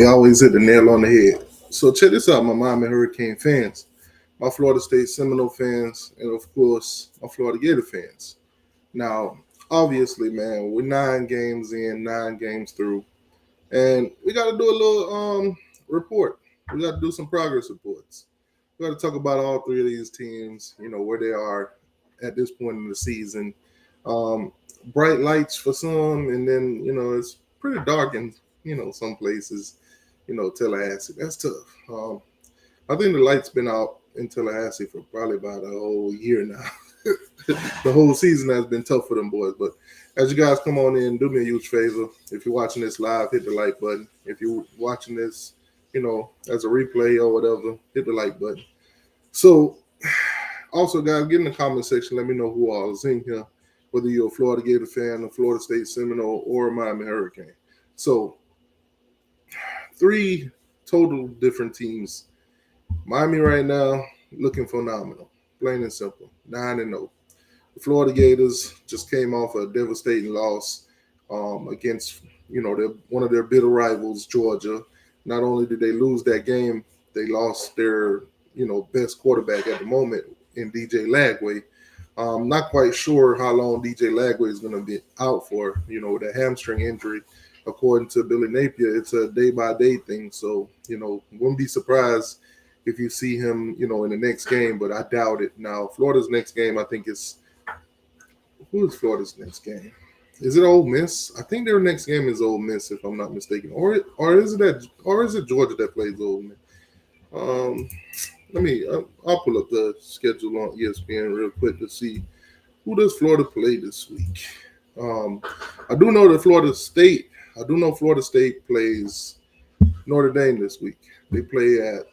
they always hit the nail on the head. So check this out, my Miami Hurricane fans, my Florida State Seminole fans, and of course my Florida Gator fans. Now, obviously, man, we're 9 games in, 9 games through, and we got to do a little report. We got to do some progress reports. We got to talk about all three of these teams. Where they are at this point in the season. Um, Bright lights for some, and then it's pretty dark in some places. Tallahassee. That's tough. I think the light's been out in Tallahassee for probably about a whole year now. The whole season has been tough for them boys. But as you guys come on in, do me a huge favor. If you're watching this live, hit the like button. If you're watching this, as a replay or whatever, hit the like button. So, also, guys, get in the comment section. Let me know who all is in here, whether you're a Florida Gator fan, a Florida State Seminole, or a Miami Hurricane. So, 3 total different teams. Miami right now looking phenomenal, plain and simple, 9-0. The Florida Gators just came off a devastating loss against one of their bitter rivals, Georgia. Not only did they lose that game, they lost their best quarterback at the moment in DJ Lagway. Not quite sure how long DJ Lagway is going to be out for, with a hamstring injury. According to Billy Napier, it's a day-by-day thing. So, wouldn't be surprised if you see him, in the next game, but I doubt it. Now, Florida's next game, I think is – who is Florida's next game? Is it Ole Miss? I think their next game is Ole Miss, if I'm not mistaken. Or is it Georgia that plays Ole Miss? I'll pull up the schedule on ESPN real quick to see who does Florida play this week. I do know Florida State plays Notre Dame this week. They play at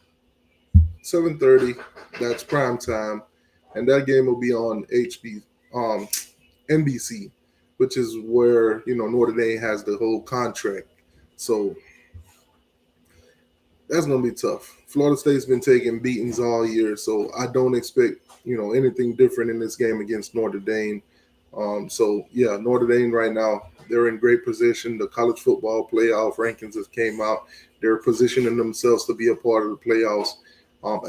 7:30. That's prime time, and that game will be on NBC, which is where Notre Dame has the whole contract. So that's going to be tough. Florida State's been taking beatings all year, so I don't expect anything different in this game against Notre Dame. Notre Dame right now, they're in great position. The college football playoff rankings just came out. They're positioning themselves to be a part of the playoffs.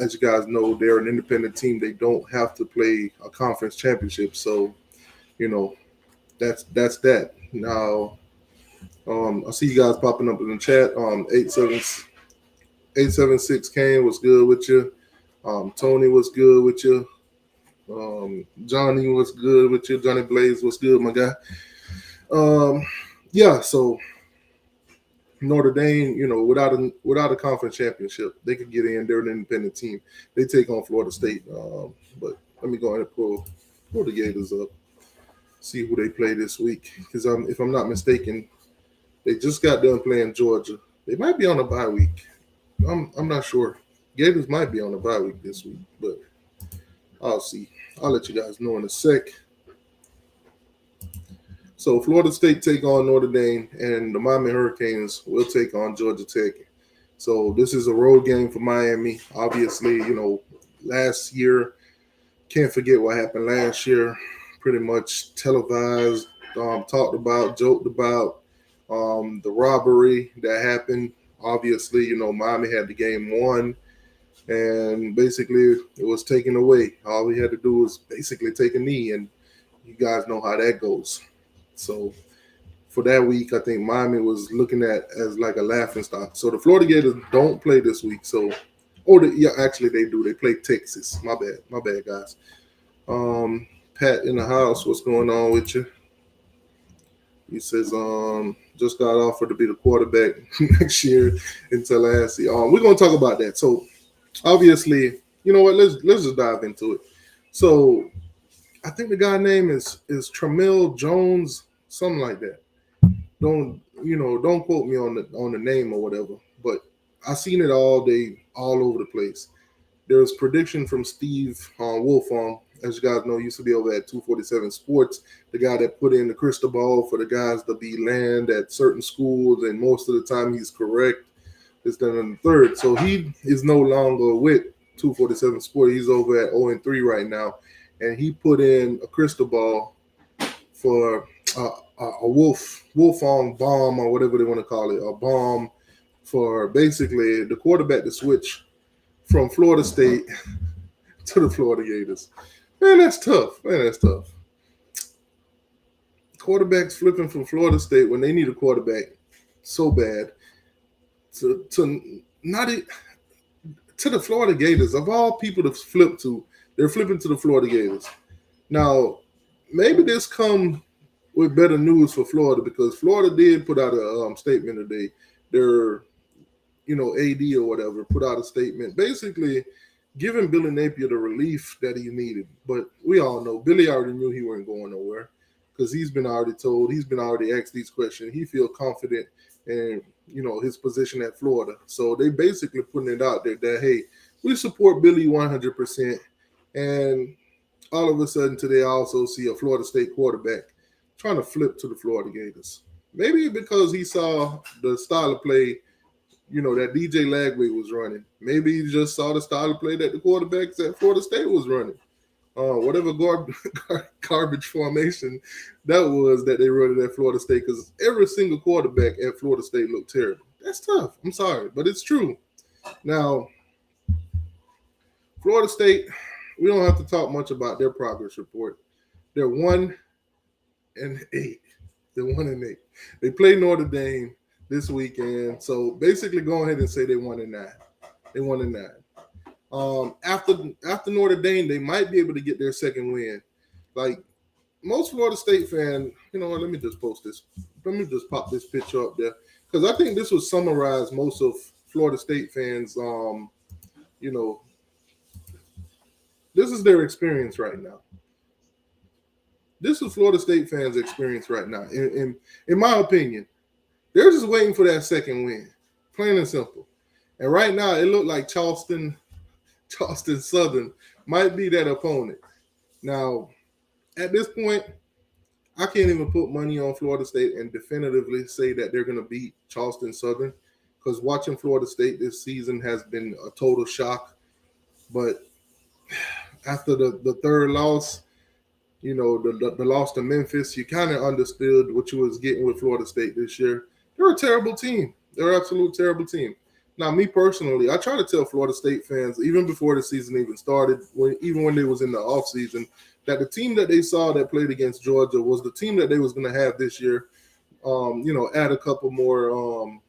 As you guys know, they're an independent team. They don't have to play a conference championship. So, that's that. Now, I see you guys popping up in the chat. 876 Kane was good with you. Tony was good with you. Johnny was good with you. Johnny Blaze was good, my guy. So Notre Dame, without a conference championship, they could get in. They're an independent team. They take on Florida State. But let me go ahead and pull the Gators up, see who they play this week. Because if I'm not mistaken, they just got done playing Georgia. They might be on a bye week. I'm not sure. Gators might be on a bye week this week, but I'll see. I'll let you guys know in a sec. So Florida State take on Notre Dame, and the Miami Hurricanes will take on Georgia Tech. So this is a road game for Miami. Obviously, last year, can't forget what happened last year. Pretty much televised, talked about, joked about the robbery that happened. Obviously, Miami had the game won, and basically it was taken away. All we had to do was basically take a knee, and you guys know how that goes. So for that week, I think Miami was looking at as like a laughing stock. So the Florida Gators don't play this week. Actually they do. They play Texas. My bad, guys. Pat in the house, what's going on with you? He says, just got offered to be the quarterback next year in Tallahassee. We're gonna talk about that. So obviously, you know what? Let's just dive into it. So I think the guy name is Tramil Jones, something like that. Don't quote me on the name or whatever, but I seen it all day, all over the place. There's prediction from Steve Wolfong, as you guys know, used to be over at 247 Sports, the guy that put in the crystal ball for the guys to be land at certain schools, and most of the time he's correct. This, then, and the third. So he is no longer with 247 Sports. He's over at 0-3 right now, and he put in a crystal ball for a Wolfong bomb, or whatever they want to call it, a bomb for basically the quarterback to switch from Florida State to the Florida Gators. Man, that's tough. Man, that's tough. Quarterbacks flipping from Florida State when they need a quarterback so bad to not to the Florida Gators. Of all people to flip to, they're flipping to the Florida Gators. Now, maybe this come with better news for Florida because Florida did put out a statement today. Their AD or whatever put out a statement basically giving Billy Napier the relief that he needed. But we all know Billy already knew he wasn't going nowhere because he's been already told, he's been already asked these questions. He feel confident in his position at Florida. So they basically putting it out there that hey, we support Billy 100%. And all of a sudden today, I also see a Florida State quarterback trying to flip to the Florida Gators. Maybe because he saw the style of play that DJ Lagway was running. Maybe he just saw the style of play that the quarterbacks at Florida State was running. Whatever garbage formation that was that they run at Florida State, because every single quarterback at Florida State looked terrible. That's tough. I'm sorry, but it's true. Now, Florida State, we don't have to talk much about their progress report. They're 1-8. They're 1-8. They play Notre Dame this weekend. So basically, go ahead and say they 1-9. They 1-9. After Notre Dame, they might be able to get their second win. Like most Florida State fans, let me just post this. Let me just pop this picture up there because I think this would summarize most of Florida State fans. This is their experience right now. This is Florida State fans' experience right now. In my opinion, they're just waiting for that second win, plain and simple. And right now, it looked like Charleston Southern might be that opponent. Now, at this point, I can't even put money on Florida State and definitively say that they're going to beat Charleston Southern because watching Florida State this season has been a total shock. But after the third loss, the loss to Memphis, you kind of understood what you was getting with Florida State this year. They're a terrible team. They're an absolute terrible team. Now, me personally, I try to tell Florida State fans, even before the season even started, even when they was in the offseason, that the team that they saw that played against Georgia was the team that they was going to have this year. Add a couple more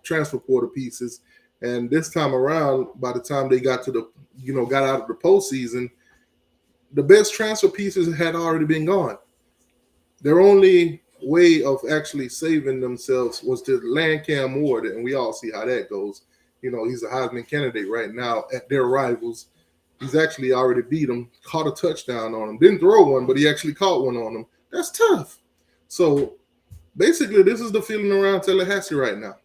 transfer portal pieces. And this time around, by the time they got to got out of the postseason, the best transfer pieces had already been gone. Their only way of actually saving themselves was to land Cam Ward, and we all see how that goes. He's a Heisman candidate right now at their rivals. He's actually already beat them, caught a touchdown on them. Didn't throw one, but he actually caught one on them. That's tough. So basically, this is the feeling around Tallahassee right now.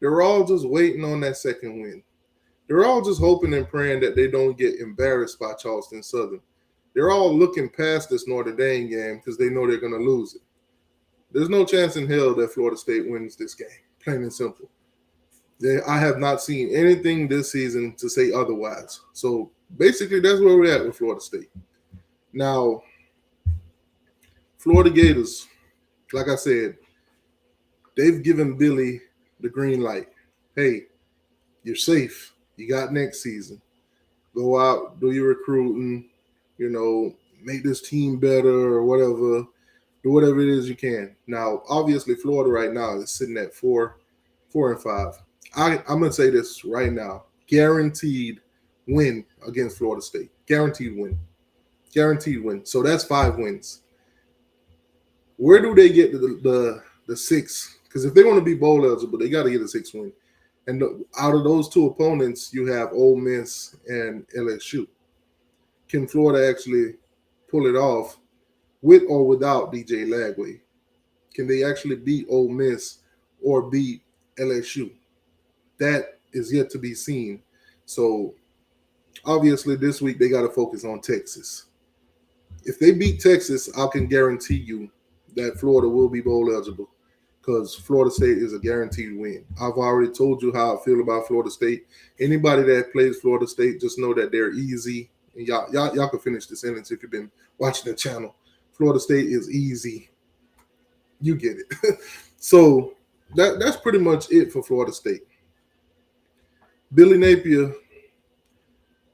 They're all just waiting on that second win. They're all just hoping and praying that they don't get embarrassed by Charleston Southern. They're all looking past this Notre Dame game because they know they're going to lose it. There's no chance in hell that Florida State wins this game, plain and simple. I have not seen anything this season to say otherwise. So basically, that's where we're at with Florida State. Now, Florida Gators, like I said, they've given Billy the green light. Hey, you're safe. You got next season. Go out, do your recruiting, make this team better or whatever. Do whatever it is you can. Now, obviously, Florida right now is sitting at 4-5. I'm going to say this right now. Guaranteed win against Florida State. Guaranteed win. Guaranteed win. So that's 5 wins. Where do they get the 6? Because if they want to be bowl eligible, they got to get a 6 win. And out of those two opponents, you have Ole Miss and LSU. Can Florida actually pull it off with or without DJ Lagway? Can they actually beat Ole Miss or beat LSU? That is yet to be seen. So, obviously, this week they got to focus on Texas. If they beat Texas, I can guarantee you that Florida will be bowl eligible because Florida State is a guaranteed win. I've already told you how I feel about Florida State. Anybody that plays Florida State, just know that they're easy. And y'all can finish the sentence if you've been watching the channel. Florida State is easy. You get it. So that's pretty much it for Florida State. Billy Napier,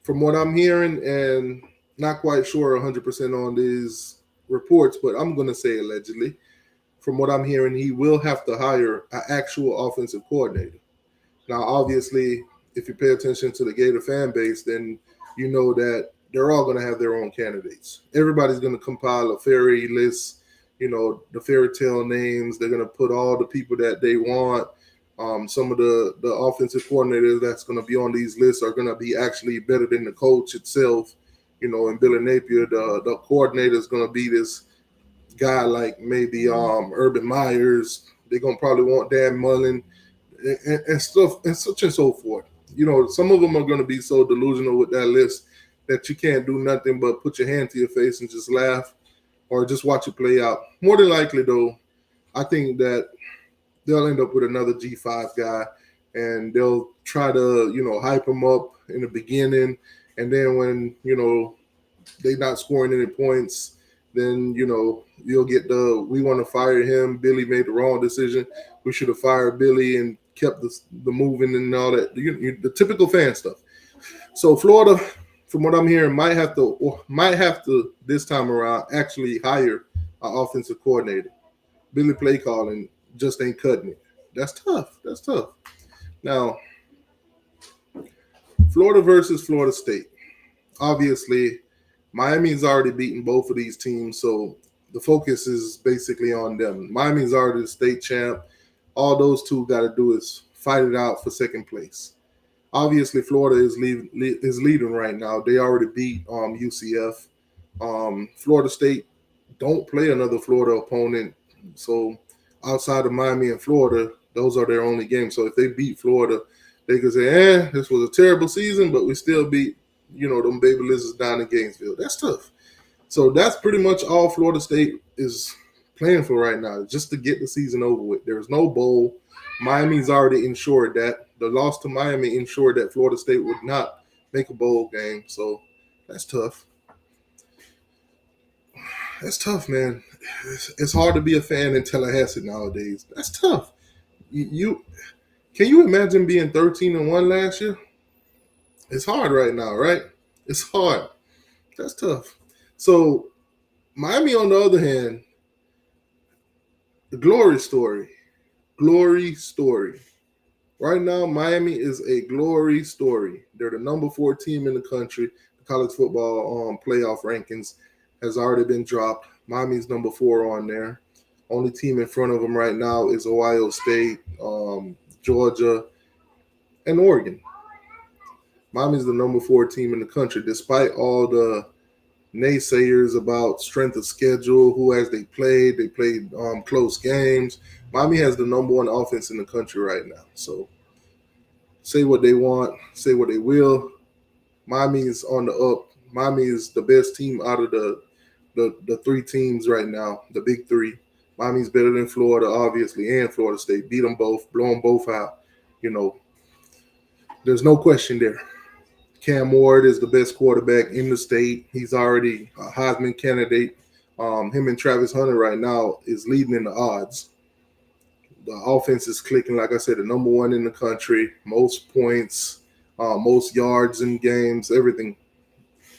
from what I'm hearing, and not quite sure 100% on these reports, but I'm going to say allegedly. From what I'm hearing, he will have to hire an actual offensive coordinator. Now, obviously, if you pay attention to the Gator fan base, then you know that they're all going to have their own candidates. Everybody's going to compile a fairy list, the fairy tale names. They're going to put all the people that they want. Some of the offensive coordinators that's going to be on these lists are going to be actually better than the coach itself. And Billy Napier, the coordinator is going to be this guy like maybe Urban Myers. They're going to probably want Dan Mullen and stuff and such and so forth. Some of them are going to be so delusional with that list that you can't do nothing but put your hand to your face and just laugh or just watch it play out. More than likely, though, I think that they'll end up with another G5 guy and they'll try to, hype him up in the beginning. And then when, they're not scoring any points, then, you'll get we want to fire him. Billy made the wrong decision. We should have fired Billy and kept the moving and all that, the typical fan stuff. So Florida, from what I'm hearing, might have to this time around actually hire an offensive coordinator. Billy play calling just ain't cutting it. That's tough. Now, Florida versus Florida State. Obviously, Miami's already beaten both of these teams, so the focus is basically on them. Miami's already the state champ. All those two got to do is fight it out for second place. Obviously, Florida is leading right now. They already beat UCF. Florida State don't play another Florida opponent, so outside of Miami and Florida, those are their only games. So if they beat Florida, they could say, this was a terrible season, but we still beat, them baby lizards down in Gainesville. That's tough. So that's pretty much all Florida State is playing for right now, just to get the season over with. There's no bowl. Miami's already ensured that. The loss to Miami ensured that Florida State would not make a bowl game. So that's tough. That's tough, man. It's hard to be a fan in Tallahassee nowadays. That's tough. You can you imagine being 13-1 last year? It's hard right now, right? It's hard. That's tough. So Miami, on the other hand, the glory story. Right now, Miami is a glory story. They're the number 4 team in the country. The college football playoff rankings has already been dropped. Miami's number 4 on there. Only team in front of them right now is Ohio State, Georgia, and Oregon. Miami's the number 4 team in the country, despite all the naysayers about strength of schedule, who has they played. They played close games. Miami has the number 1 offense in the country right now. So say what they want, say what they will. Miami is on the up. Miami is the best team out of the 3 teams right now, the big 3. Miami's better than Florida, obviously, and Florida State. Beat them both, blow them both out. There's no question there. Cam Ward is the best quarterback in the state. He's already a Heisman candidate. Him and Travis Hunter right now is leading in the odds. The offense is clicking, like I said, the number 1 in the country, most points, most yards in games, everything.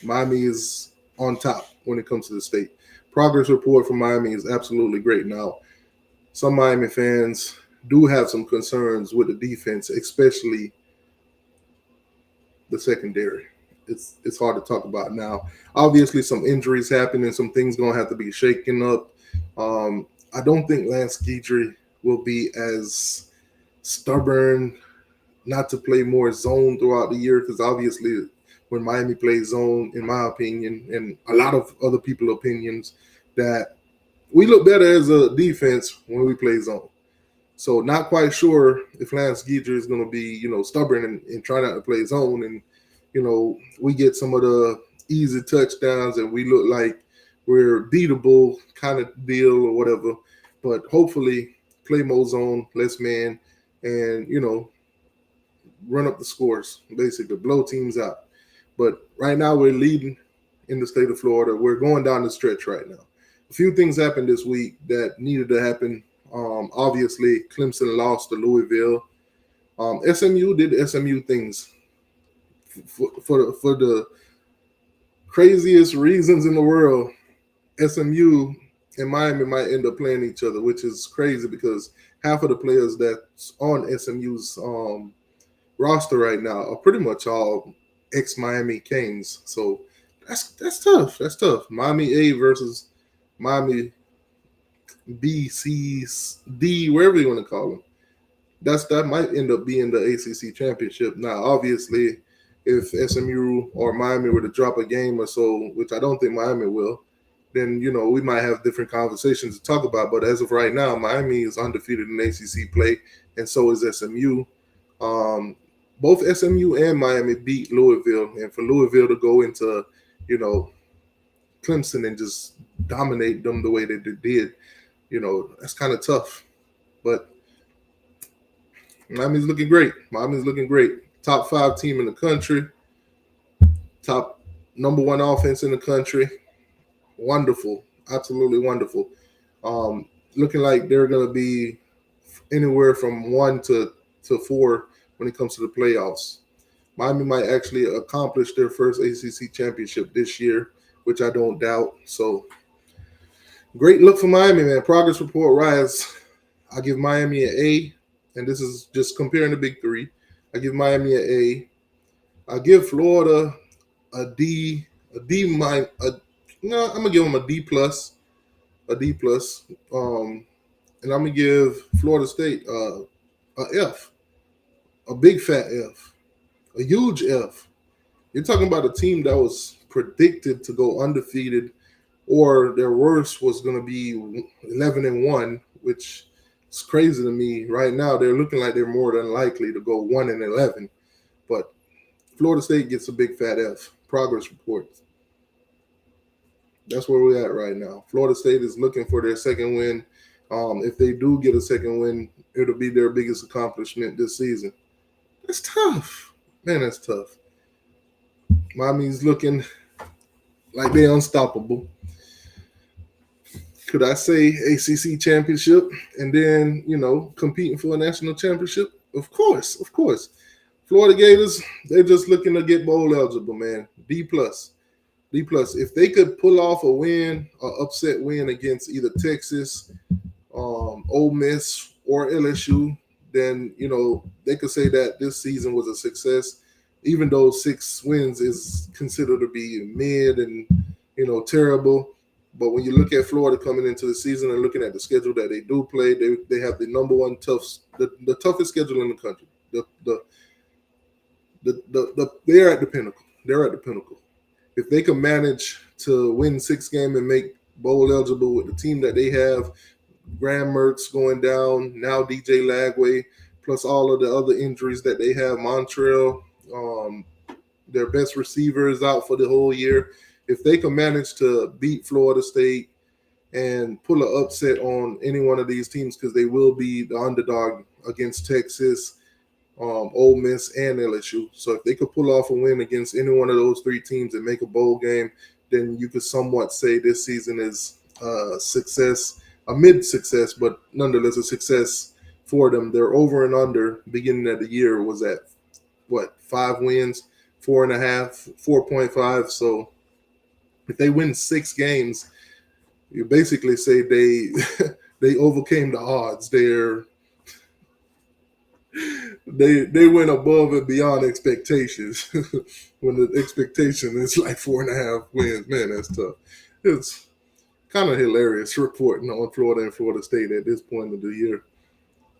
Miami is on top when it comes to the state. Progress report from Miami is absolutely great. Now, some Miami fans do have some concerns with the defense, especially the secondary. It's hard to talk about now. Obviously, some injuries happen and some things going to have to be shaken up. I don't think Lance Guidry will be as stubborn not to play more zone throughout the year, because obviously when Miami plays zone, in my opinion, and a lot of other people's opinions, that we look better as a defense when we play zone. So not quite sure if Lance Guidry is going to be, stubborn and try not to play zone, and we get some of the easy touchdowns and we look like we're beatable kind of deal or whatever. But hopefully play more zone, less man, and, run up the scores, basically blow teams out. But right now we're leading in the state of Florida. We're going down the stretch right now. A few things happened this week that needed to happen. Obviously, Clemson lost to Louisville. SMU did SMU things for the craziest reasons in the world. SMU and Miami might end up playing each other, which is crazy because half of the players that's on SMU's roster right now are pretty much all ex Miami Canes. So that's tough. That's tough. Miami A versus Miami B, C, D, wherever you want to call them. That might end up being the ACC championship. Now, obviously, if SMU or Miami were to drop a game or so, which I don't think Miami will, then we might have different conversations to talk about. But as of right now, Miami is undefeated in ACC play, and so is SMU. Um, Both SMU and Miami beat Louisville, and for Louisville to go into you know Clemson and just dominate them the way that they did, that's kind of tough. But Miami's looking great. Miami's looking great. Top 5 team in the country. Top number 1 offense in the country. Wonderful, absolutely wonderful. Looking like they're going to be anywhere from 1 to 4 when it comes to the playoffs. Miami might actually accomplish their first ACC championship this year, which I don't doubt. So great look for Miami, man. Progress report rise. I give Miami an A, and this is just comparing the big three. I give Miami an A. I give Florida a D, a D minus. No, I'm gonna give them a D plus, a D plus. And I'm gonna give Florida State a F, a big fat F, a huge F. You're talking about a team that was predicted to go undefeated, or their worst was going to be 11-1, which is crazy to me. Right now, they're looking like they're more than likely to go 1-11. But Florida State gets a big fat F. Progress reports. That's where we're at right now. Florida State is looking for their second win. If they do get a second win, it'll be their biggest accomplishment this season. That's tough. Man, that's tough. Miami's looking like they're unstoppable. Could I say ACC championship and then, competing for a national championship? Of course, of course. Florida Gators, they're just looking to get bowl eligible, man. D plus. D plus. If they could pull off a win, an upset win against either Texas, Ole Miss, or LSU, then they could say that this season was a success. Even though 6 wins is considered to be mid and terrible, but when you look at Florida coming into the season and looking at the schedule that they do play, they have the number one the toughest schedule in the country. They're at the pinnacle. They're at the pinnacle. If they can manage to win 6 games and make bowl eligible with the team that they have, Graham Mertz going down, now DJ Lagway, plus all of the other injuries that they have, Montreal, their best receiver is out for the whole year. If they can manage to beat Florida State and pull an upset on any one of these teams, because they will be the underdog against Texas, Ole Miss, and LSU. So if they could pull off a win against any one of those 3 teams and make a bowl game, then you could somewhat say this season is a success, a mid-success, but nonetheless a success for them. Their over and under beginning of the year was at 5 wins, 4.5, 4.5. So if they win 6 games, you basically say they overcame the odds. They went above and beyond expectations. When the expectation is like 4.5 wins, man, that's tough. It's kind of hilarious reporting on Florida and Florida State at this point of the year.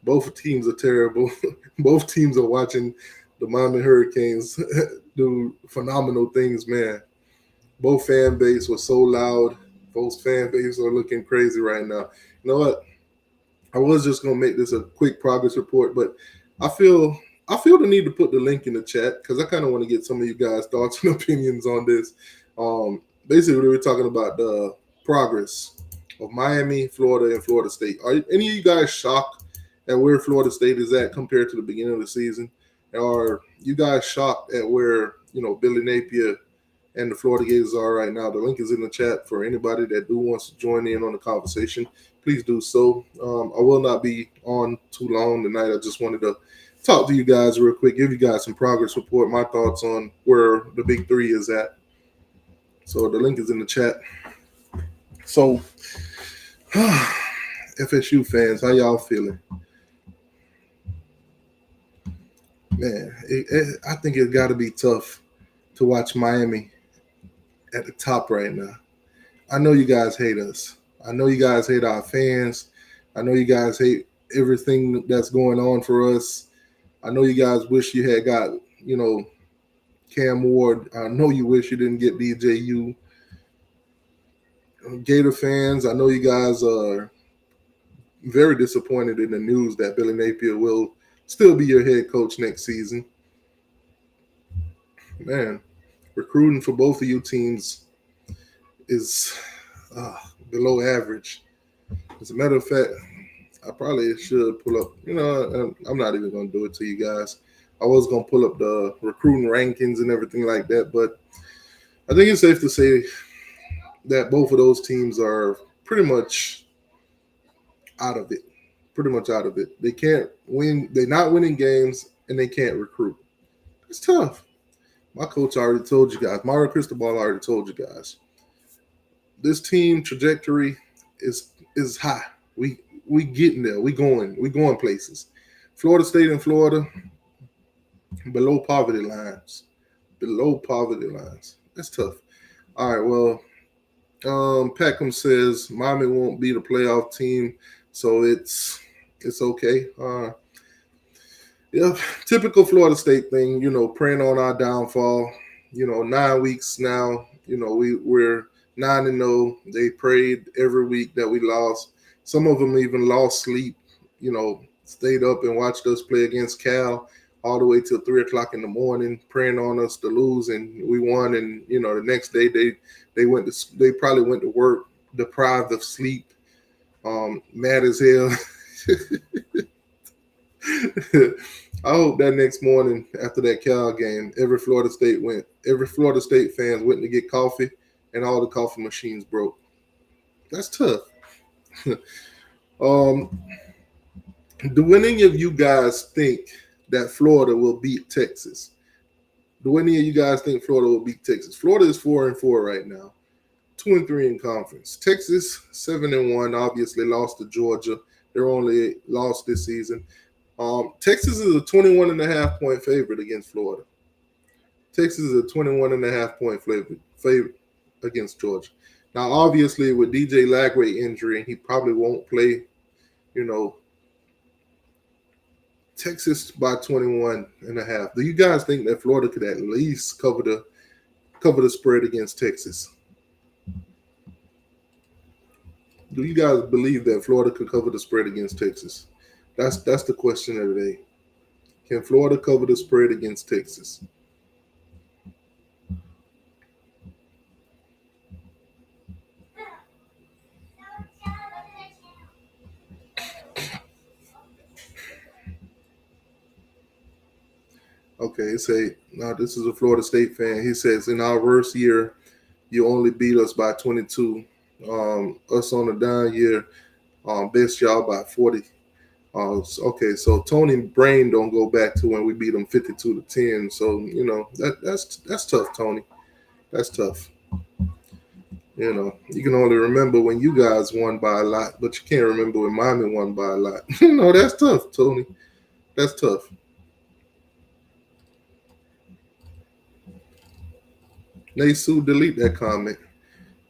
Both teams are terrible. Both teams are watching the Miami Hurricanes do phenomenal things, man. Both fan base was so loud. Both fan base are looking crazy right now. You know what? I was just gonna make this a quick progress report, but I feel the need to put the link in the chat because I kind of want to get some of you guys' thoughts and opinions on this. Basically, we're talking about the progress of Miami, Florida, and Florida State. Are any of you guys shocked at where Florida State is at compared to the beginning of the season? Are you guys shocked at where Billy Napier and the Florida Gators are right now? The link is in the chat for anybody that wants to join in on the conversation. Please do so. I will not be on too long tonight. I just wanted to talk to you guys real quick, give you guys some progress report, my thoughts on where the big three is at. So the link is in the chat. So FSU fans, how y'all feeling? Man, I think it got to be tough to watch Miami at the top right now. I know you guys hate us. I know you guys hate our fans. I know you guys hate everything that's going on for us. I know you guys wish you had got, Cam Ward. I know you wish you didn't get DJU. Gator fans, I know you guys are very disappointed in the news that Billy Napier will still be your head coach next season. Man, recruiting for both of you teams is below average. As a matter of fact, I probably should pull up. I'm not even going to do it to you guys. I was going to pull up the recruiting rankings and everything like that, but I think it's safe to say that both of those teams are pretty much out of it. Pretty much out of it. They can't win. They're not winning games, and they can't recruit. It's tough. My coach already told you guys. Mario Cristobal already told you guys. This team trajectory is high. We getting there. We going places. Florida State and Florida below poverty lines. Below poverty lines. That's tough. All right. Well, Peckham says Miami won't be the playoff team, so it's okay. Yeah, typical Florida State thing. Preying on our downfall. 9 weeks now. We're 9-0. They prayed every week that we lost. Some of them even lost sleep. Stayed up and watched us play against Cal all the way till 3:00 in the morning, praying on us to lose, and we won. And the next day they probably went to work deprived of sleep, mad as hell. I hope that next morning after that Cal game, every Florida State fans went to get coffee, and all the coffee machines broke. That's tough. Do any of you guys think that Florida will beat Texas? Do any of you guys think Florida will beat Texas? Florida is 4-4 right now, 2-3 in conference. Texas 7-1, obviously lost to Georgia. Their only loss this season. Texas is a 21.5 point favorite against Florida. Texas is a 21.5 point favorite against Georgia. Now, obviously, with DJ Lagway injury, he probably won't play. Texas by 21.5. Do you guys think that Florida could at least cover the spread against Texas? Do you guys believe that Florida could cover the spread against Texas? That's the question of the day. Can Florida cover the spread against Texas? Okay, now this is a Florida State fan. He says, in our worst year, you only beat us by 22. Us on the down year, best y'all by 40. Okay, so Tony brain don't go back to when we beat them 52-10. So that's tough, Tony. That's tough. You can only remember when you guys won by a lot, but you can't remember when Miami won by a lot. That's tough, Tony. That's tough. Sue, delete that comment.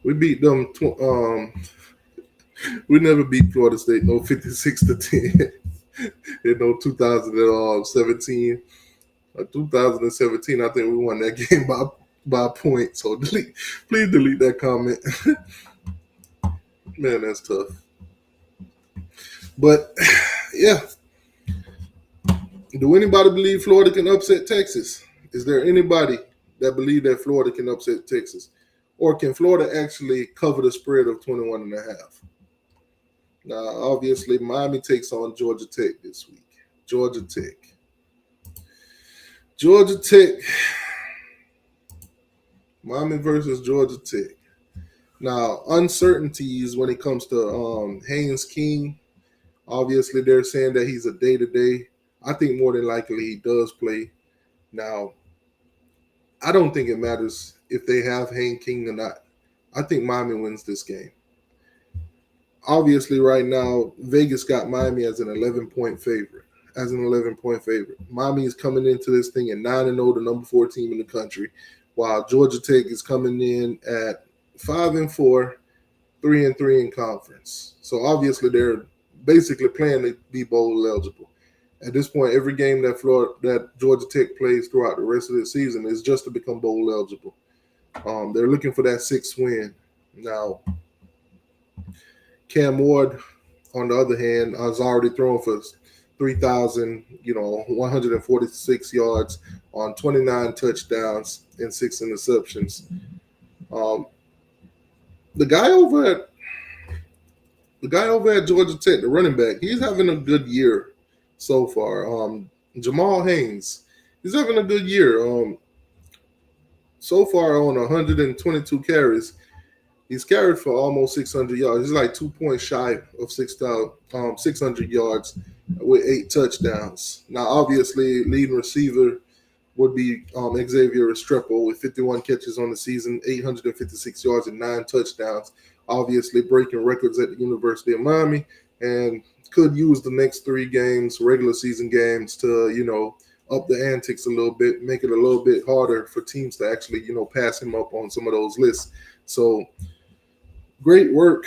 We beat them. We never beat Florida State 56-10 in 2017. 2017, I think we won that game by a point. So please delete that comment. Man, that's tough. But yeah, do anybody believe Florida can upset Texas? Is there anybody that believe that Florida can upset Texas? Or can Florida actually cover the spread of 21.5? Now, obviously, Miami takes on Georgia Tech this week. Georgia Tech. Miami versus Georgia Tech. Now, uncertainties when it comes to Haynes King. Obviously, they're saying that he's a day-to-day. I think more than likely he does play. Now, I don't think it matters if they have Hank King or not. I think Miami wins this game. Obviously, right now, Vegas got Miami as an 11-point favorite. As an 11-point favorite. Miami is coming into this thing at 9-0, the number 4 team in the country, while Georgia Tech is coming in at 5-4, 3-3 in conference. So obviously they're basically playing to be bowl eligible. At this point, every game that Georgia Tech plays throughout the rest of the season is just to become bowl eligible. They're looking for that 6th win. Now, Cam Ward, on the other hand, has already thrown for 146 yards on 29 touchdowns and 6 interceptions. Um, the guy over at Georgia Tech, the running back, he's having a good year so far. Jamal Haynes, he's having a good year. So far on 122 carries, he's carried for almost 600 yards. He's like 2 points shy of 600 yards with 8 touchdowns. Now, obviously, leading receiver would be Xavier Restrepo with 51 catches on the season, 856 yards and 9 touchdowns. Obviously, breaking records at the University of Miami, and could use the next 3 games, regular season games, to up the antics a little bit, make it a little bit harder for teams to actually pass him up on some of those lists. So great work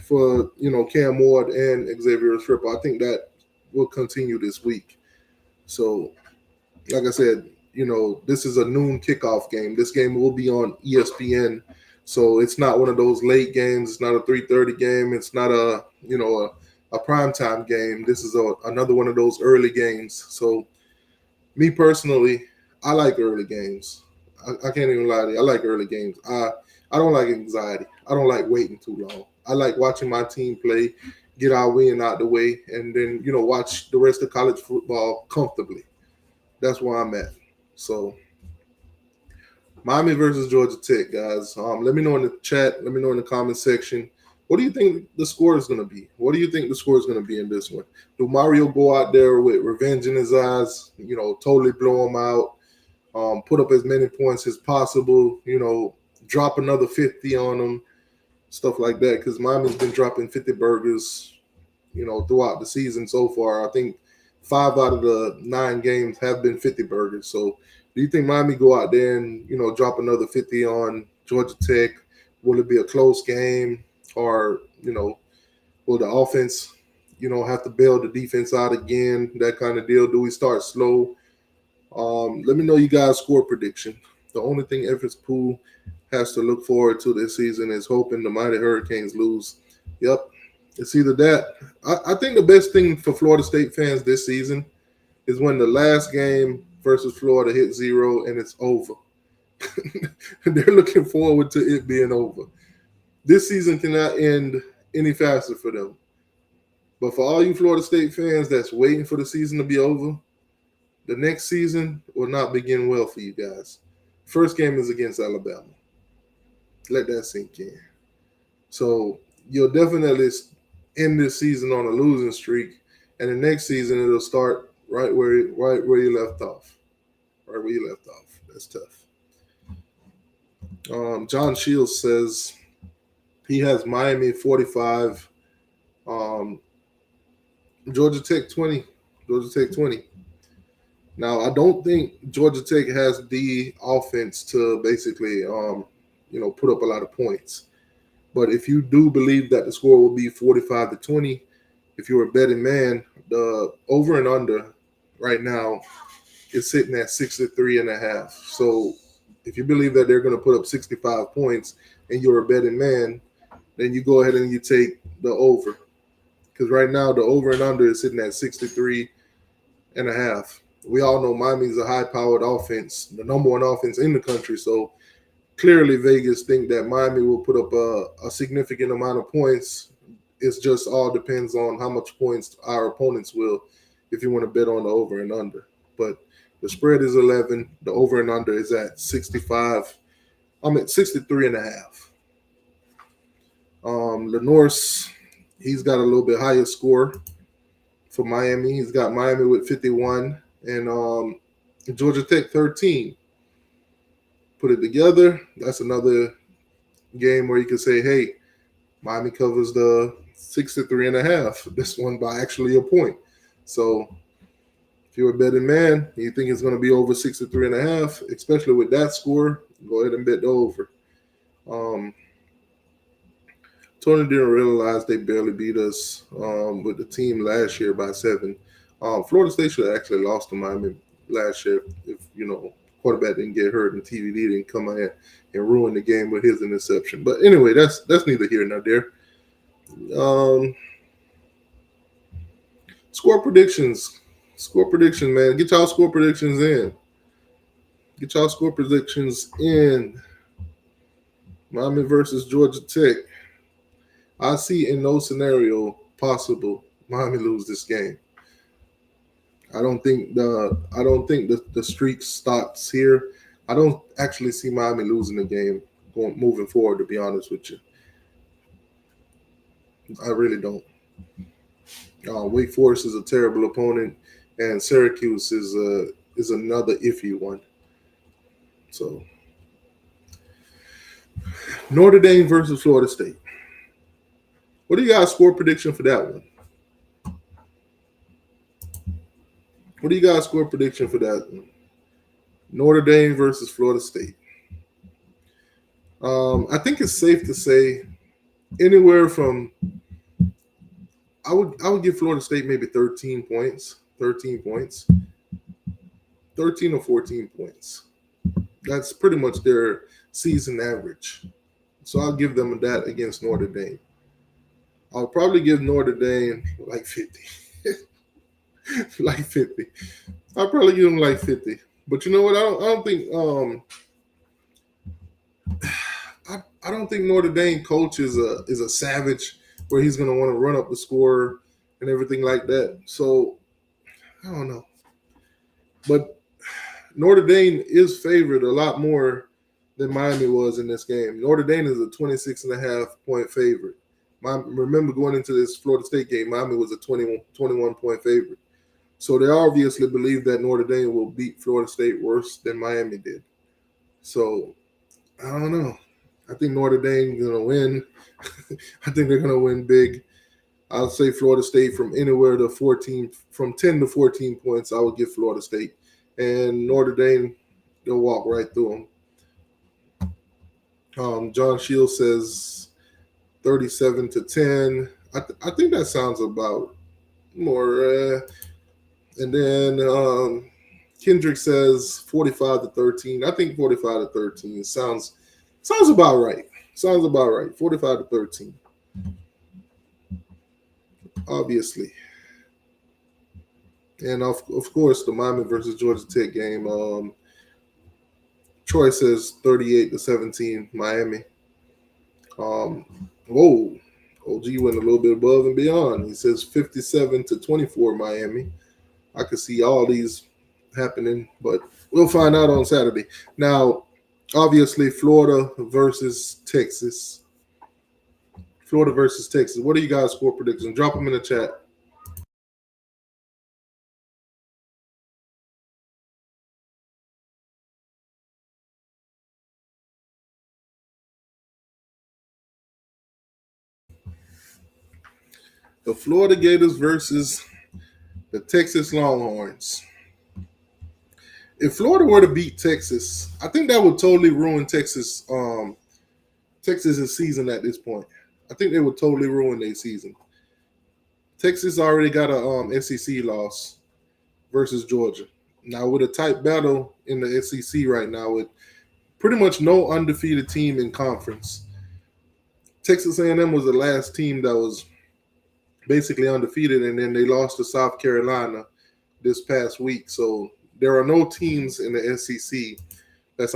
for Cam Ward and Xavier Restrepo. I think that will continue this week. So, like I said, this is a noon kickoff game. This game will be on ESPN, so it's not one of those late games. It's not a 3:30 game. It's not a primetime game. This is another one of those early games. So, me personally, I like early games. I can't even lie to you. I like early games. I don't like anxiety. I don't like waiting too long. I like watching my team play, get our win out the way, and then watch the rest of college football comfortably. That's where I'm at. So, Miami versus Georgia Tech, guys. Let me know in the chat. Let me know in the comment section. What do you think the score is going to be? What do you think the score is going to be in this one? Do Mario go out there with revenge in his eyes? Totally blow him out. Put up as many points as possible. Drop another 50 on them, stuff like that. Because Miami's been dropping 50 burgers, throughout the season so far. I think 5 out of the 9 games have been 50 burgers. So, do you think Miami go out there and drop another 50 on Georgia Tech? Will it be a close game, or will the offense have to bail the defense out again? That kind of deal. Do we start slow? Let me know you guys' score prediction. The only thing Evans Poole has to look forward to this season is hoping the Mighty Hurricanes lose. Yep, it's either that. I think the best thing for Florida State fans this season is when the last game versus Florida hit 0 and it's over. They're looking forward to it being over. This season cannot end any faster for them. But for all you Florida State fans that's waiting for the season to be over, the next season will not begin well for you guys. First game is against Alabama. Let that sink in. So you'll definitely end this season on a losing streak, and the next season it'll start right where you left off. Right where you left off. That's tough. John Shields says he has Miami 45, Georgia Tech 20. Georgia Tech 20. Now, I don't think Georgia Tech has the offense to basically, put up a lot of points. But if you do believe that the score will be 45-20, if you're a betting man, the over and under right now is sitting at 63.5. So if you believe that they're going to put up 65 points and you're a betting man, then you go ahead and you take the over. Because right now the over and under is sitting at 63.5. We all know Miami's a high-powered offense, the number 1 offense in the country. So clearly Vegas think that Miami will put up a significant amount of points. It just all depends on how much points our opponents will, if you want to bet on the over and under. But the spread is 11. The over and under is at 65. I'm at 63.5. Lenorse, he's got a little bit higher score. for Miami. He's got Miami with 51 and Georgia Tech 13. Put it together, that's another game where you can say, hey, Miami covers the 63.5. This one by actually a point. So if you're a betting man, you think it's going to be over 63.5, especially with that score, go ahead and bet the over. Tony didn't realize they barely beat us with the team last year by 7. Florida State should have actually lost to Miami last year if, quarterback didn't get hurt and TVD didn't come in and ruin the game with his interception. But anyway, that's neither here nor there. Score predictions. Score prediction, man. Get y'all score predictions in. Get y'all score predictions in. Miami versus Georgia Tech. I see in no scenario possible Miami lose this game. I don't think the streak stops here. I don't actually see Miami losing the game moving forward, to be honest with you. I really don't. Wake Forest is a terrible opponent, and Syracuse is another iffy one. So Notre Dame versus Florida State. What do you guys score prediction for that one? What do you guys score prediction for that one? Notre Dame versus Florida State. I think it's safe to say anywhere from I would give Florida State maybe 13 points. 13 or 14 points. That's pretty much their season average. So I'll give them that against Notre Dame. I'll probably give Notre Dame like 50. Like 50. I'll probably give them like 50. But you know what? I don't think I don't think Notre Dame coach is a savage where he's gonna want to run up the score and everything like that. So I don't know. But Notre Dame is favored a lot more than Miami was in this game. Notre Dame is a 26.5 point favorite. Remember going into this Florida State game, Miami was a 21 point favorite. So they obviously believe that Notre Dame will beat Florida State worse than Miami did. So I don't know. I think Notre Dame is going to win. I think they're going to win big. I'll say Florida State from anywhere to 14, from 10 to 14 points. I would give Florida State. And Notre Dame, they'll walk right through them. John Shields says 37-10. I think that sounds about more. And then Kendrick says 45-13. I think 45-13 sounds about right. Sounds about right. 45-13. Obviously. And of course, the Miami versus Georgia Tech game. Troy says 38-17 Miami. Whoa. OG went a little bit above and beyond. He says 57-24 Miami. I could see all these happening, but we'll find out on Saturday. Now, obviously, Florida versus Texas. Florida versus Texas. What are you guys' score predictions? Drop them in the chat. The Florida Gators versus the Texas Longhorns. If Florida were to beat Texas, I think that would totally ruin Texas's season at this point. I think they would totally ruin their season. Texas already got a SEC loss versus Georgia. Now with a tight battle in the SEC right now with pretty much no undefeated team in conference. Texas A&M was the last team that was basically undefeated, and then they lost to South Carolina this past week. So there are no teams in the SEC that's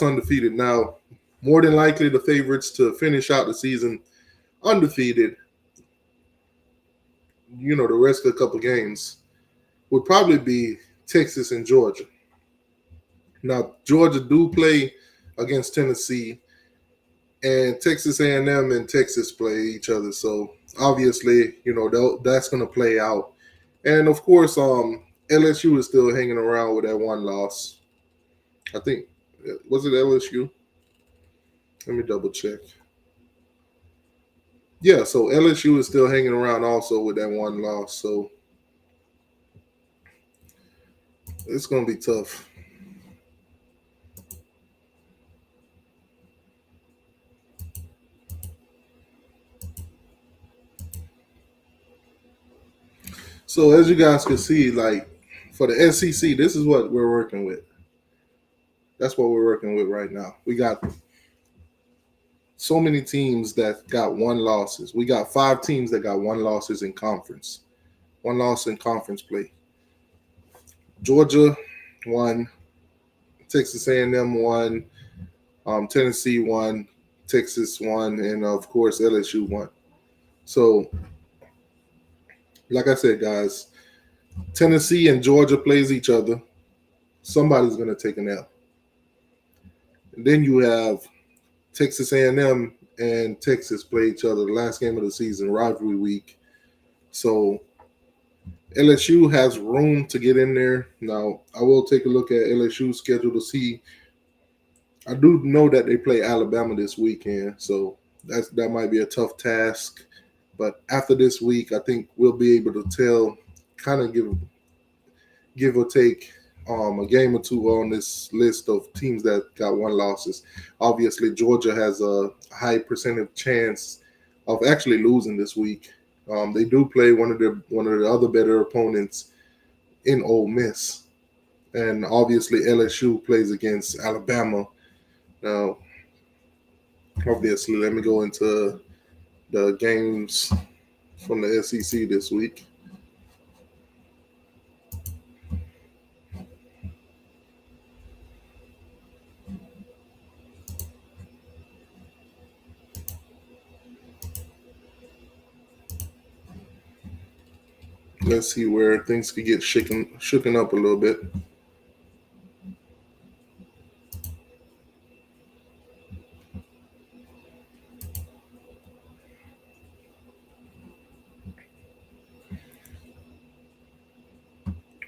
undefeated. Now, more than likely, the favorites to finish out the season undefeated, the rest of the couple games would probably be Texas and Georgia. Now, Georgia do play against Tennessee. and Texas A&M and Texas play each other. So obviously, that's going to play out. And of course, LSU is still hanging around with that one loss. I think was it LSU? Let me double check. Yeah, so LSU is still hanging around also with that one loss. So it's going to be tough. So as you guys can see, like for the SEC, this is what we're working with. That's what we're working with right now. We got so many teams that got one losses. We got 5 teams that got one losses in conference. One loss in conference play. Georgia won, Texas A&M won, Tennessee won, Texas won, and of course LSU won. So, like I said, guys, Tennessee and Georgia plays each other. Somebody's going to take an L. And then you have Texas A&M and Texas play each other the last game of the season, rivalry week. So LSU has room to get in there. Now, I will take a look at LSU's schedule to see. I do know that they play Alabama this weekend, so that might be a tough task. But after this week, I think we'll be able to tell, kind of give or take a game or two on this list of teams that got one losses. Obviously, Georgia has a high percentage chance of actually losing this week. They do play one of the other better opponents in Ole Miss, and obviously LSU plays against Alabama. Now, obviously, let me go into the games from the SEC this week. Let's see where things could get shooken up a little bit.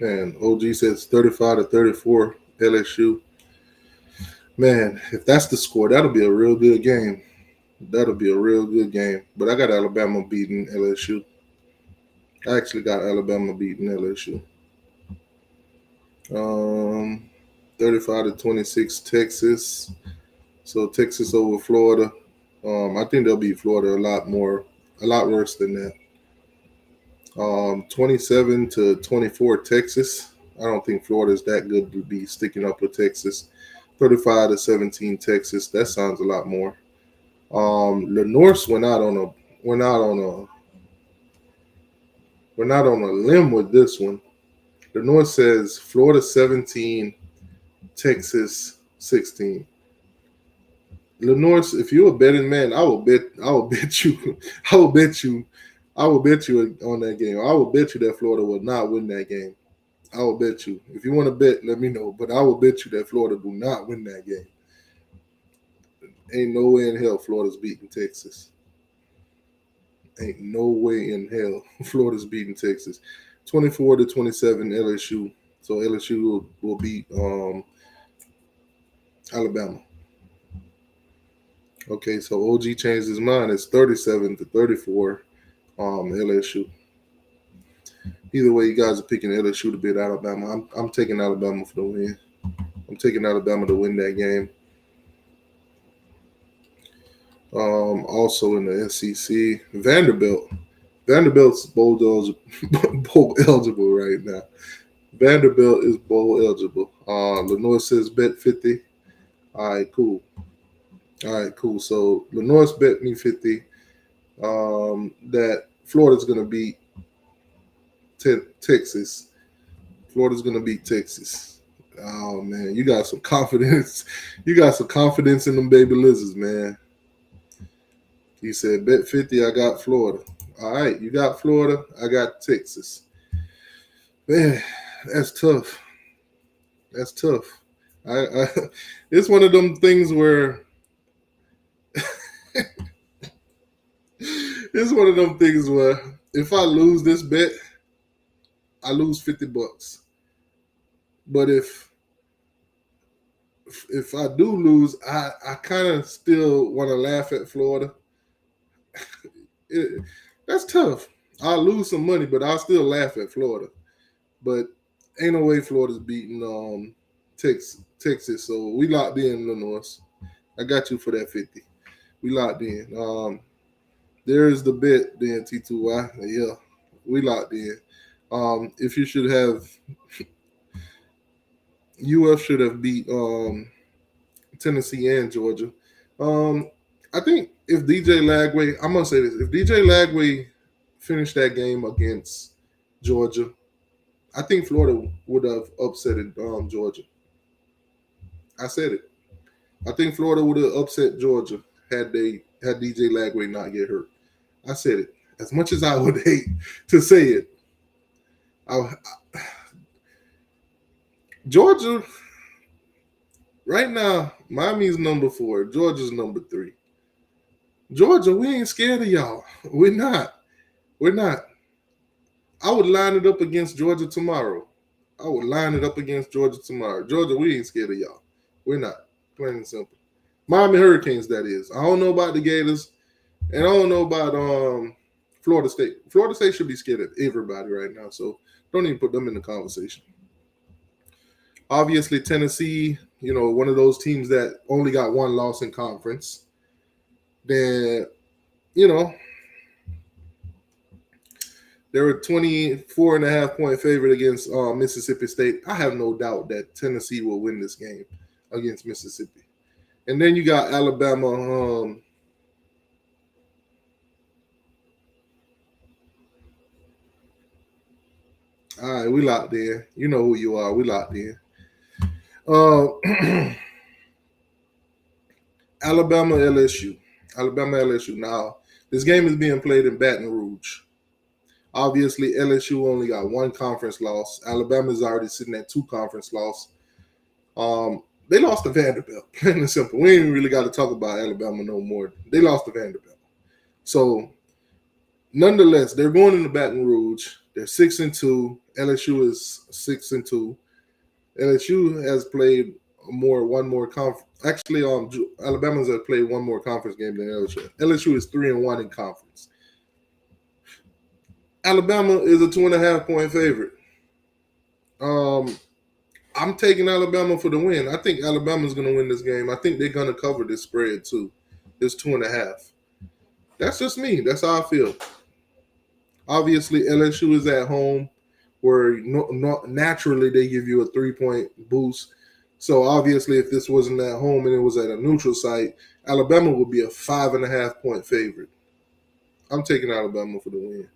And OG says 35-34 LSU. Man, if that's the score, that'll be a real good game. That'll be a real good game. But I got Alabama beating LSU. I actually got Alabama beating LSU. 35-26 Texas. So Texas over Florida. I think they'll beat Florida a lot worse than that. 27-24 Texas. I don't think Florida's that good to be sticking up with Texas. 35-17 Texas. That sounds a lot more. The Norse went out on a we're not on a limb with this one. The North says Florida 17, Texas 16. Lenore, if you're a betting man, I will bet you, I will bet you, I will bet you on that game. I will bet you that Florida will not win that game. I will bet you. If you want to bet, let me know. But I will bet you that Florida will not win that game. Ain't no way in hell Florida's beating Texas. Ain't no way in hell Florida's beating Texas. 24-27 LSU. So LSU will beat Alabama. Okay, so OG changed his mind. It's 37-34 LSU. Either way, you guys are picking LSU to beat Alabama. I'm taking Alabama for the win. I'm taking Alabama to win that game. Also in the SEC, Vanderbilt's bowl eligible right now. Vanderbilt is bowl eligible. Lenore says bet 50. All right, cool. So Lenore's bet me 50 that Florida's going to beat Texas. Florida's going to beat Texas. Oh man, you got some confidence. You got some confidence in them baby lizards, man. He said bet 50. I got Florida. All right, you got Florida. I got Texas. Man, that's tough. That's tough. I it's one of them things where It's one of them things where if I lose this bet, I lose $50. But if I do lose, I kind of still want to laugh at Florida. It, that's tough. I'll lose some money, but I'll still laugh at Florida. But ain't no way Florida's beating Texas. So we locked in, Illinois. I got you for that 50. We locked in. There is the bet then, T2Y. Yeah, we locked in. If you should have UF should have beat Tennessee and Georgia. I think if DJ Lagway, I'm gonna say this: if DJ Lagway finished that game against Georgia, I think Florida would have upset Georgia. I said it. I think Florida would have upset Georgia had DJ Lagway not get hurt. I said it. As much as I would hate to say it, I, Georgia right now, Miami's number 4. Georgia's number 3. Georgia, we ain't scared of y'all. We're not. We're not. I would line it up against Georgia tomorrow. Georgia, we ain't scared of y'all. We're not. Plain and simple. Miami Hurricanes, that is. I don't know about the Gators, and I don't know about Florida State. Florida State should be scared of everybody right now, so don't even put them in the conversation. Obviously, Tennessee, one of those teams that only got one loss in conference. Then, they were 24.5-point favorite against Mississippi State. I have no doubt that Tennessee will win this game against Mississippi. And then you got Alabama. All right, we locked in. You know who you are. We locked in. Alabama LSU. Now, this game is being played in Baton Rouge. Obviously, LSU only got one conference loss. Alabama's already sitting at 2 conference losses. They lost to Vanderbilt. Plain and simple. We ain't really got to talk about Alabama no more. They lost to Vanderbilt. So, nonetheless, they're going into Baton Rouge. They're 6-2. LSU is 6-2. LSU has played one more conference. Actually, Alabama's have played one more conference game than LSU. LSU is 3-1 in conference. Alabama is a 2.5-point favorite. I'm taking Alabama for the win. I think Alabama's going to win this game. I think they're going to cover this spread too. This 2.5. That's just me. That's how I feel. Obviously, LSU is at home, where naturally they give you a 3-point boost. So obviously, if this wasn't at home and it was at a neutral site, Alabama would be a 5.5-point favorite. I'm taking Alabama for the win.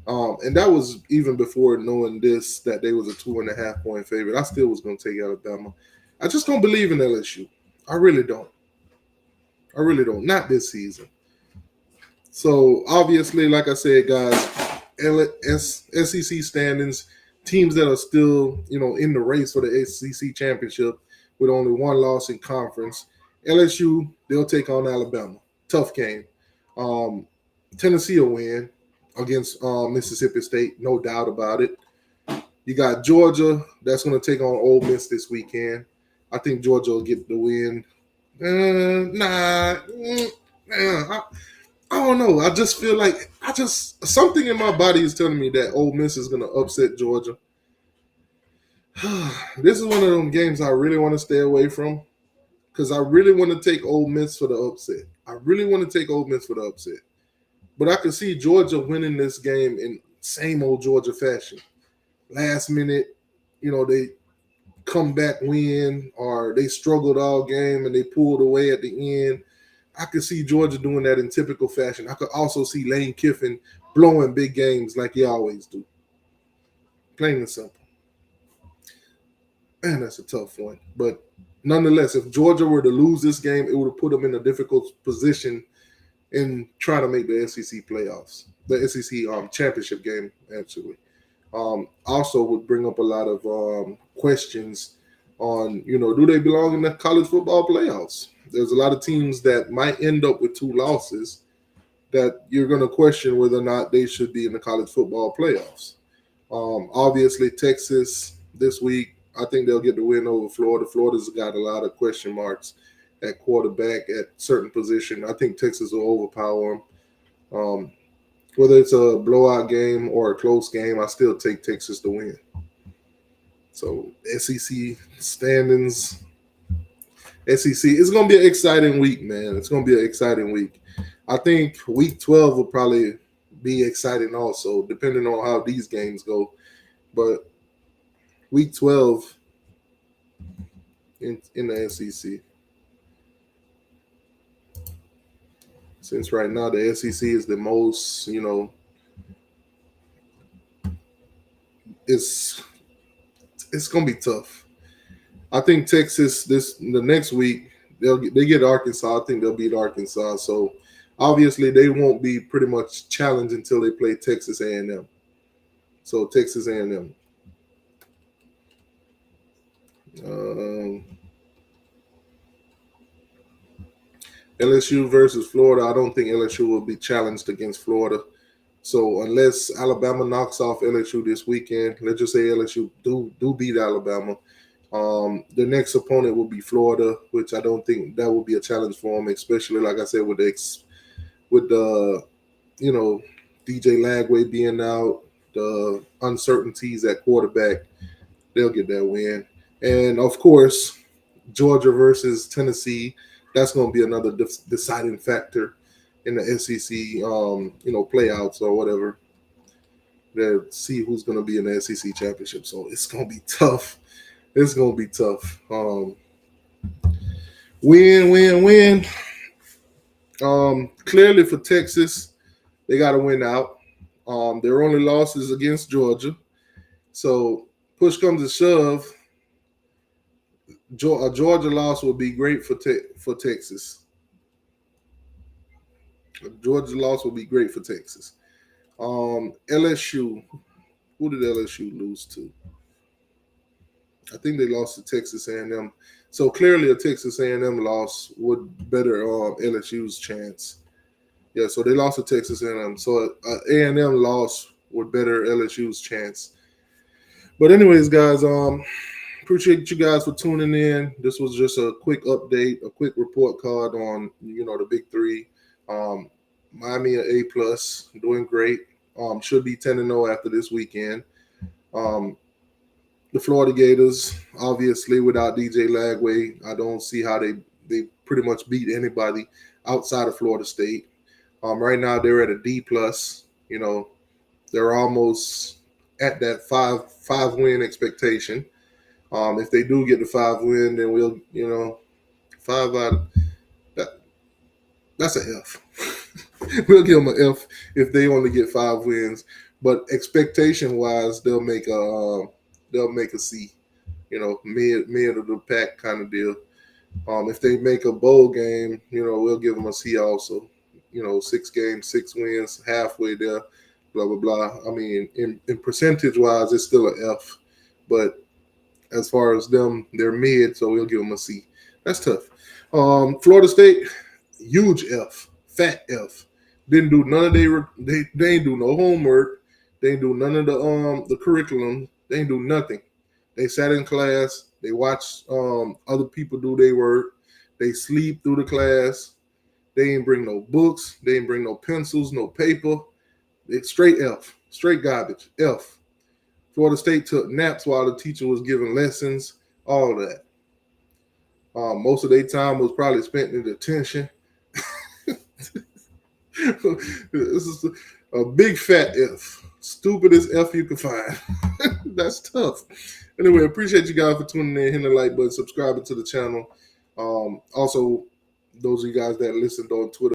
And that was even before knowing that they was a 2.5-point favorite. I still was going to take Alabama. I just don't believe in LSU. I really don't. Not this season. So obviously, like I said, guys, SEC standings, teams that are still, in the race for the SEC championship with only one loss in conference. LSU, they'll take on Alabama. Tough game. Tennessee will win against Mississippi State, no doubt about it. You got Georgia, that's going to take on Ole Miss this weekend. I think Georgia will get the win. I don't know. I just feel like something in my body is telling me that Ole Miss is going to upset Georgia. This is one of them games I really want to stay away from because I really want to take Ole Miss for the upset. But I could see Georgia winning this game in same old Georgia fashion. Last minute, they come back win, or they struggled all game and they pulled away at the end. I could see Georgia doing that in typical fashion. I could also see Lane Kiffin blowing big games like he always do. Plain and simple. Man, that's a tough one. But nonetheless, if Georgia were to lose this game, it would have put them in a difficult position in trying to make the SEC playoffs, the SEC championship game, actually. Also would bring up a lot of questions on, do they belong in the college football playoffs? there's a lot of teams that might end up with 2 losses that you're going to question whether or not they should be in the college football playoffs. Obviously, Texas this week, I think they'll get the win over Florida. Florida's got a lot of question marks at quarterback at certain position. I think Texas will overpower them. Whether it's a blowout game or a close game, I still take Texas to win. So SEC standings, SEC, it's going to be an exciting week, man. It's going to be an exciting week. I think week 12 will probably be exciting also, depending on how these games go. But week 12 in the SEC, since right now the SEC is the most, it's going to be tough. I think Texas the next week they get Arkansas. I think they'll beat Arkansas. So obviously they won't be pretty much challenged until they play Texas A&M. So Texas A&M. LSU versus Florida. I don't think LSU will be challenged against Florida. So unless Alabama knocks off LSU this weekend, let's just say LSU do beat Alabama. The next opponent will be Florida, which I don't think that will be a challenge for them, especially like I said with the DJ Lagway being out, the uncertainties at quarterback, they'll get that win. And of course, Georgia versus Tennessee, that's going to be another deciding factor in the SEC, playouts or whatever. To see who's going to be in the SEC championship. So it's going to be tough. It's going to be tough. Win. Clearly for Texas, they got to win out. Their only loss is against Georgia. So push comes to shove, a Georgia loss would be great for Texas. A Georgia loss would be great for Texas. LSU, who did LSU lose to? I think they lost to Texas A&M. So clearly a Texas A&M loss would better LSU's chance. Yeah, so they lost to Texas A&M. So A&M loss would better LSU's chance. But anyways, guys, appreciate you guys for tuning in. This was just a quick update, a quick report card on, the big three. Miami an A+, doing great. Should be 10-0 after this weekend. The Florida Gators, obviously, without DJ Lagway, I don't see how they pretty much beat anybody outside of Florida State. Right now, they're at a D+. They're almost at that five win expectation. If they do get the 5 win, then we'll, 5 out of that. That's an F. We'll give them an F if they only get 5 wins. But expectation wise, they'll make a C. Mid of the pack kind of deal. If they make a bowl game, we'll give them a C also. 6 games, 6 wins, halfway there, blah, blah, blah. I mean, in percentage wise, it's still an F. But as far as them, they're mid, so we'll give them a C. That's tough. Florida State, huge F, fat F. Didn't do none of they ain't do no homework. They ain't do none of the curriculum. They ain't do nothing. They sat in class. They watched other people do their work. They sleep through the class. They ain't bring no books. They ain't bring no pencils, no paper. It's straight F, straight garbage, F. Florida State took naps while the teacher was giving lessons, all that. Most of their time was probably spent in detention. This is a big fat F. Stupidest F you can find. That's tough. Anyway, appreciate you guys for tuning in, hitting the like button, subscribing to the channel. Also, those of you guys that listened on Twitter,